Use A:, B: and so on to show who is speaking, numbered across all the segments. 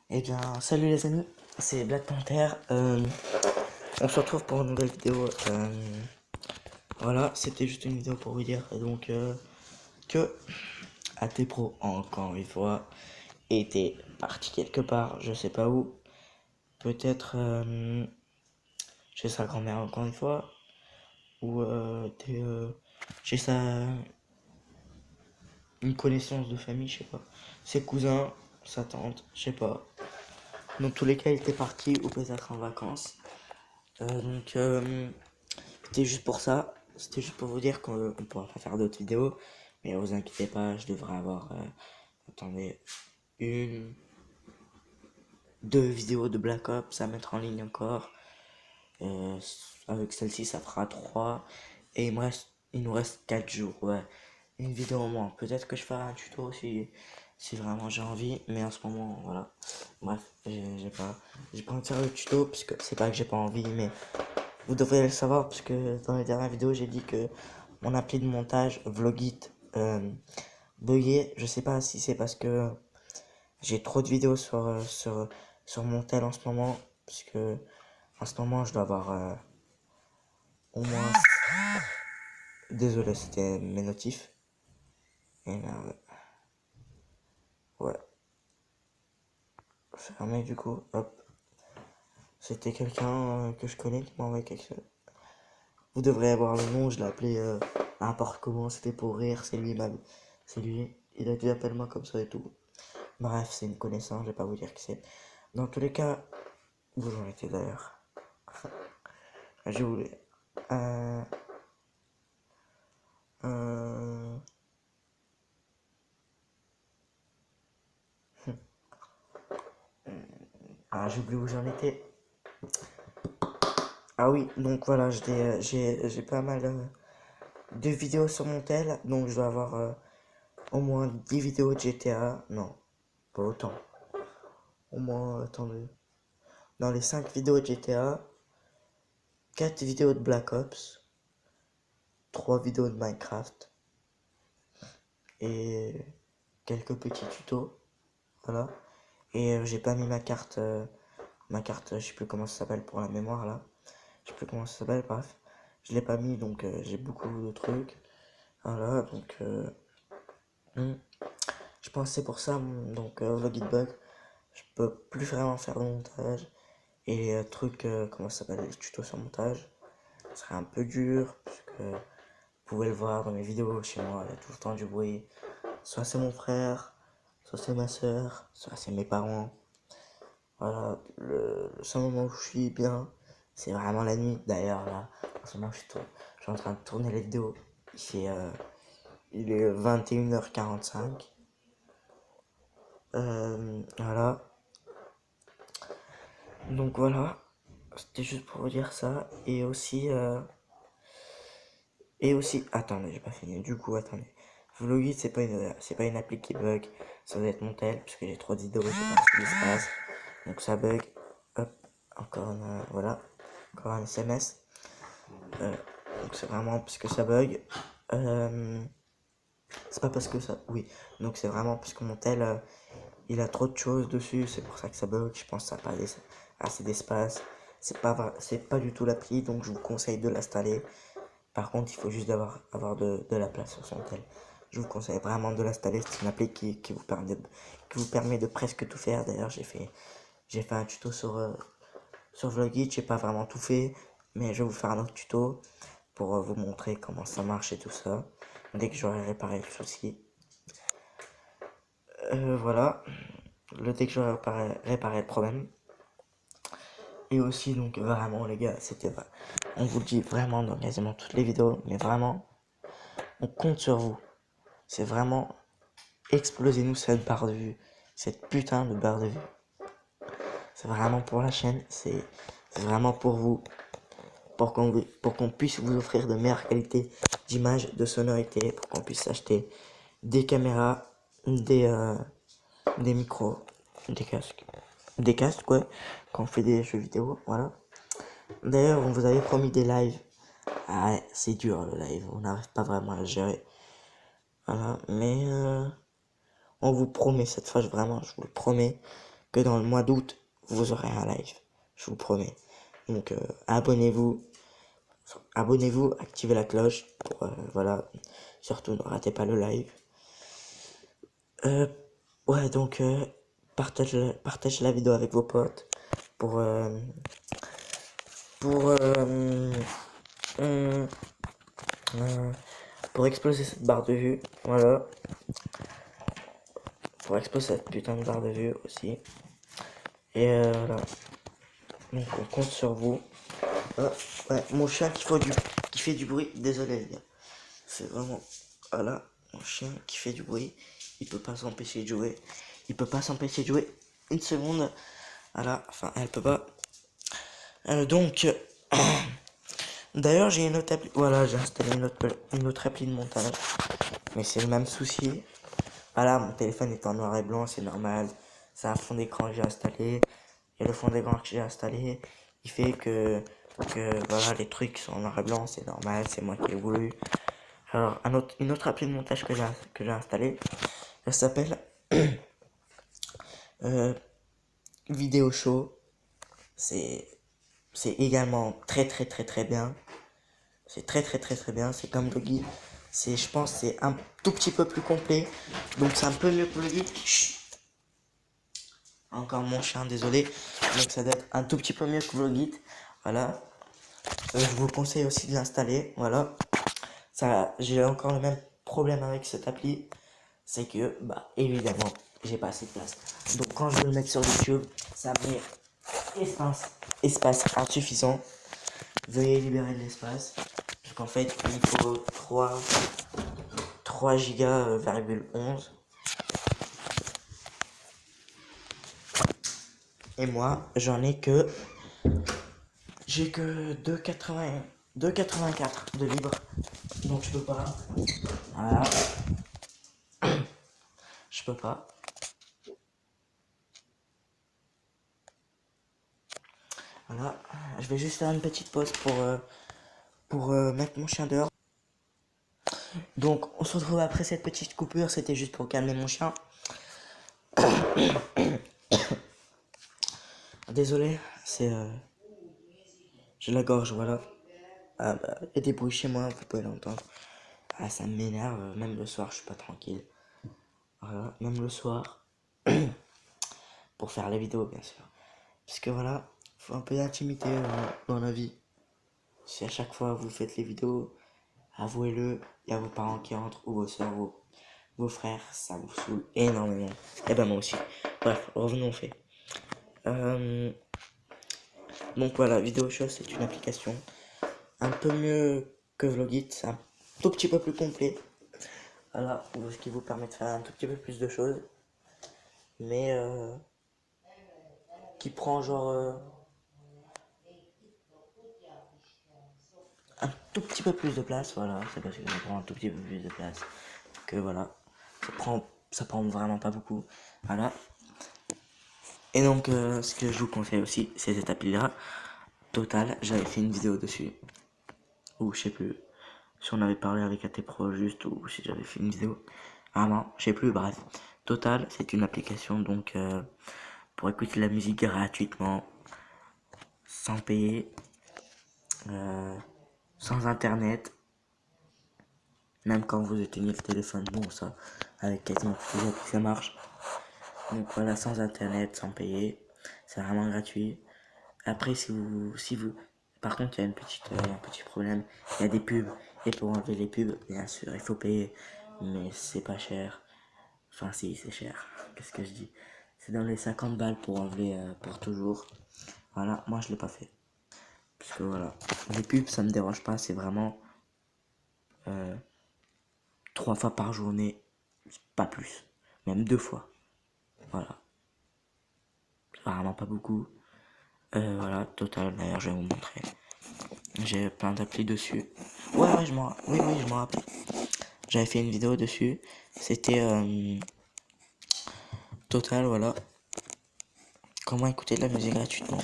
A: Eh bien, salut les amis, c'est Black Panther. On se retrouve pour une nouvelle vidéo. Voilà, c'était juste une vidéo pour vous dire que AT Pro, encore une fois, était parti quelque part, je sais pas où. Peut-être chez sa grand-mère, encore une fois, ou chez une connaissance de famille, je sais pas. Ses cousins, sa tante, je sais pas. Dans tous les cas, il était parti ou peut-être en vacances. C'était juste pour ça. C'était juste pour vous dire qu'on pourra pas faire d'autres vidéos. Mais vous inquiétez pas, je devrais avoir, attendez, une, deux vidéos de Black Ops à mettre en ligne encore. Euh, Avec celle-ci, ça fera trois. Et il nous reste 4 jours, ouais. Une vidéo au moins. Peut-être que je ferai un tuto si vraiment j'ai envie. Mais en ce moment, voilà. Bref, j'ai pas envie de faire le tuto, puisque c'est pas que j'ai pas envie, mais vous devriez le savoir parce que dans les dernières vidéos, j'ai dit que mon appli de montage Vlogit buguait. Je sais pas si c'est parce que j'ai trop de vidéos sur mon tel en ce moment. Parce que en ce moment, je dois avoir au moins. Désolé, c'était mes notifs. Et merde. Ouais, fermé du coup. Hop. C'était quelqu'un que je connais qui m'a envoyé quelque chose. Vous devrez avoir le nom, je l'ai appelé n'importe comment, c'était pour rire, c'est lui, il a dit appelle-moi comme ça et tout. Bref, c'est une connaissance, je vais pas vous dire qui c'est. Dans tous les cas, vous en étiez d'ailleurs. Je voulais. Euh, euh, j'ai oublié où j'en étais. Ah oui, donc voilà, j'ai pas mal de vidéos sur mon tel, donc je dois avoir au moins 10 vidéos de GTA. Non, pas autant. Au moins, attendez. Dans les 5 vidéos de GTA, 4 vidéos de Black Ops, 3 vidéos de Minecraft et quelques petits tutos. Voilà. Et j'ai pas mis ma carte, je sais plus comment ça s'appelle pour la mémoire là. Je sais plus comment ça s'appelle, bref. Je l'ai pas mis donc j'ai beaucoup de trucs. Voilà, donc hmm. Je pense que c'est pour ça, donc Vlogitbug, je peux plus vraiment faire de montage. Et les trucs, comment ça s'appelle, les tutos sur montage, ce serait un peu dur, puisque vous pouvez le voir dans mes vidéos chez moi, il y a tout le temps du bruit. Soit c'est mon frère, soit c'est ma soeur, soit c'est mes parents. Voilà, le seul moment où je suis bien, c'est vraiment la nuit. D'ailleurs, là, en ce moment, je suis en train de tourner les vidéos. Il est 21h45. Voilà. Donc voilà, c'était juste pour vous dire ça. Et aussi, attendez, j'ai pas fini. Du coup, attendez. Vlogit, c'est pas une appli qui bug. Ça doit être mon tel, puisque j'ai trop d'idées, je sais pas ce qui se passe. Donc ça bug. Hop, voilà, encore un SMS. Donc c'est vraiment parce que ça bug. C'est pas parce que ça, oui. Donc c'est vraiment parce que mon tel, il a trop de choses dessus. C'est pour ça que ça bug. Je pense que ça n'a pas assez d'espace. C'est pas du tout l'appli, donc je vous conseille de l'installer. Par contre, il faut juste avoir de la place sur son tel. Je vous conseille vraiment de l'installer. C'est une appli qui vous permet de presque tout faire. D'ailleurs, j'ai fait un tuto sur Vlogit. J'ai pas vraiment tout fait, mais je vais vous faire un autre tuto pour vous montrer comment ça marche et tout ça. Dès que j'aurai réparé le souci. Voilà. Dès que j'aurai réparé le problème. Et aussi, donc, vraiment, les gars, on vous le dit vraiment dans quasiment toutes les vidéos, mais vraiment, on compte sur vous. C'est vraiment, explosez-nous cette barre de vue. Cette putain de barre de vue. C'est vraiment pour la chaîne, c'est vraiment pour vous. Pour qu'on puisse vous offrir de meilleures qualités d'image, de sonorité, pour qu'on puisse acheter des caméras, des micros, des casques. Des casques, ouais, quand on fait des jeux vidéo, voilà. D'ailleurs, on vous avait promis des lives. Ah ouais, c'est dur le live, on n'arrive pas vraiment à le gérer. Voilà, mais on vous promet cette fois, vraiment, je vous le promets, que dans le mois d'août, vous aurez un live. Je vous promets. Donc, abonnez-vous. Abonnez-vous, activez la cloche. Pour, voilà. Surtout, ne ratez pas le live. Ouais, donc, partagez la vidéo avec vos potes. Pour, pour, euh, pour exploser cette barre de vue. Voilà. Pour exploser cette putain de barre de vue aussi. Et voilà. Donc on compte sur vous. Ah, ouais, mon chien qui fait du bruit. Désolé les gars. C'est vraiment... Voilà. Mon chien qui fait du bruit. Il peut pas s'empêcher de jouer. Il peut pas s'empêcher de jouer une seconde. Voilà. Enfin, elle peut pas. Donc... D'ailleurs, j'ai une autre appli. Voilà, j'ai installé une autre appli de montage. Mais c'est le même souci. Voilà, mon téléphone est en noir et blanc, c'est normal. C'est un fond d'écran que j'ai installé. Et le fond d'écran que j'ai installé, il fait que voilà, les trucs sont en noir et blanc, c'est normal, c'est moi qui l'ai voulu. Alors, une autre appli de montage que j'ai installée, elle s'appelle Vidéo Show. C'est également très bien. C'est très bien. C'est comme le guide. Je pense, c'est un tout petit peu plus complet. Donc c'est un peu mieux que le guide. Chut. Encore mon chien, désolé. Donc ça doit être un tout petit peu mieux que le guide. Voilà. Je vous conseille aussi de l'installer. Voilà. Ça, j'ai encore le même problème avec cette appli. C'est que, bah, évidemment, j'ai pas assez de place. Donc quand je veux le mettre sur YouTube, ça met espace insuffisant. Veuillez libérer de l'espace. Parce qu'en fait, il faut 3 giga,11. Et moi, j'ai que 2,84 de libre. Donc je peux pas. Voilà. Je peux pas. Voilà. Je vais juste faire une petite pause pour mettre mon chien dehors. Donc on se retrouve après cette petite coupure. C'était juste pour calmer mon chien. Désolé, j'ai la gorge, voilà. Ah bah, il y a des bruits chez moi, vous pouvez l'entendre. Ah, ça m'énerve, même le soir, je suis pas tranquille. Voilà, même le soir. Pour faire les vidéos, bien sûr. Parce que voilà, faut un peu d'intimité dans la vie. Si à chaque fois vous faites les vidéos, avouez-le, il y a vos parents qui entrent, ou vos soeurs, vos frères, ça vous saoule énormément. Et ben moi aussi. Bref, revenons au fait. Donc voilà, VidéoShop, c'est une application un peu mieux que Vlogit, c'est un tout petit peu plus complet. Voilà, ce qui vous permet de faire un tout petit peu plus de choses. Mais qui prend genre un tout petit peu plus de place, voilà, c'est parce que ça prend un tout petit peu plus de place que voilà, ça prend vraiment pas beaucoup, voilà. Et donc ce que je vous conseille aussi, c'est cette appli là, Total. J'avais fait une vidéo dessus, ou je sais plus si on avait parlé avec AT Pro juste, ou si j'avais fait une vidéo, ah non, je sais plus, bref. Total, c'est une application donc pour écouter de la musique gratuitement, sans payer, sans internet, même quand vous éteignez le téléphone. Bon, ça, avec quasiment toutes les applis, ça marche. Donc voilà, sans internet, sans payer, c'est vraiment gratuit. Après, si vous, par contre, il y a un petit problème, il y a des pubs, et pour enlever les pubs, bien sûr, il faut payer, mais c'est pas cher. Enfin, si, c'est cher. Qu'est-ce que je dis? C'est dans les 50 balles pour enlever pour toujours. Voilà, moi je l'ai pas fait. Parce que voilà, les pubs ça me dérange pas, c'est vraiment 3 fois par journée, pas plus. Même 2 fois. Voilà. Vraiment pas beaucoup. Voilà, Total, d'ailleurs je vais vous montrer. J'ai plein d'applis dessus. Ouais, oui, je m'en rappelle. J'avais fait une vidéo dessus. C'était Total, voilà. Comment écouter de la musique gratuitement.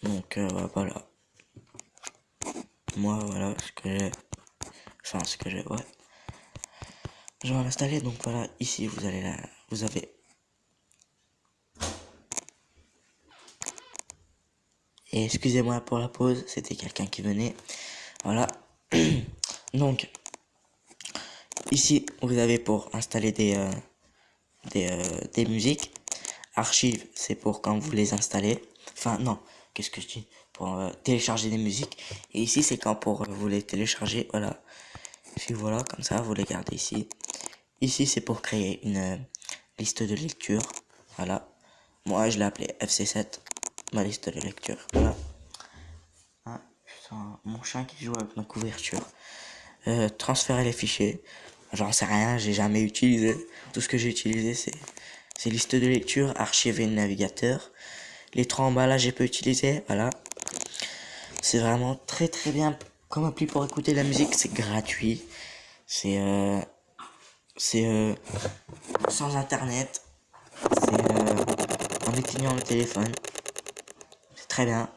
A: Donc voilà. Moi, voilà ce que j'ai. Enfin, ce que j'ai, ouais. Je vais l'installer, donc voilà. Ici, vous avez Et excusez-moi pour la pause, c'était quelqu'un qui venait. Voilà. Donc, ici, vous avez pour installer des musiques. Archives, c'est pour quand vous les installez. Enfin, non, qu'est-ce que je dis? Pour télécharger des musiques. Et ici, c'est quand pour vous les télécharger. Voilà. Puis voilà, comme ça, vous les gardez ici. Ici, c'est pour créer une liste de lecture. Voilà. Moi, je l'ai appelé FC7. Ma liste de lecture. Voilà. Ah, putain, mon chien qui joue avec ma couverture. Transférer les fichiers. J'en sais rien, j'ai jamais utilisé. Tout ce que j'ai utilisé, c'est liste de lecture, archiver le navigateur. Les trois emballages, j'ai pas utilisé, voilà. C'est vraiment très très bien comme appli pour écouter la musique, c'est gratuit. C'est sans internet. C'est en éteignant le téléphone. C'est très bien.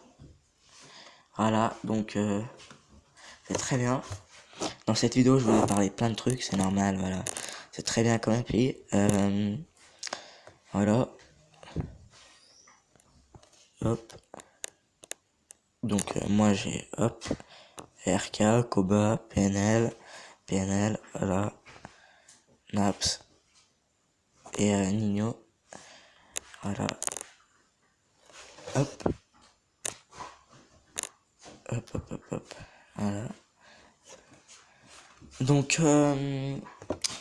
A: Voilà, donc c'est très bien. Dans cette vidéo, je voulais parler de plein de trucs, c'est normal, voilà. C'est très bien comme appli. Voilà. Hop. Donc moi j'ai hop RK, Koba, PNL, voilà, Naps et Nino. Voilà. Hop. Hop. Voilà. Donc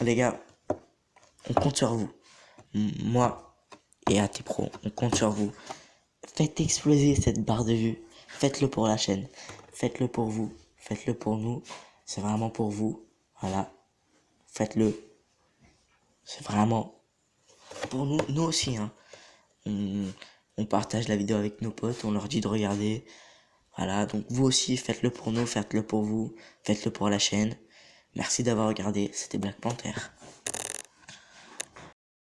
A: les gars, on compte sur vous. Moi et AT Pro, on compte sur vous. Faites exploser cette barre de vue. Faites-le pour la chaîne. Faites-le pour vous. Faites-le pour nous. C'est vraiment pour vous. Voilà. Faites-le. C'est vraiment pour nous. Nous aussi, hein. On partage la vidéo avec nos potes. On leur dit de regarder. Voilà. Donc vous aussi, faites-le pour nous. Faites-le pour vous. Faites-le pour la chaîne. Merci d'avoir regardé. C'était Black Panther.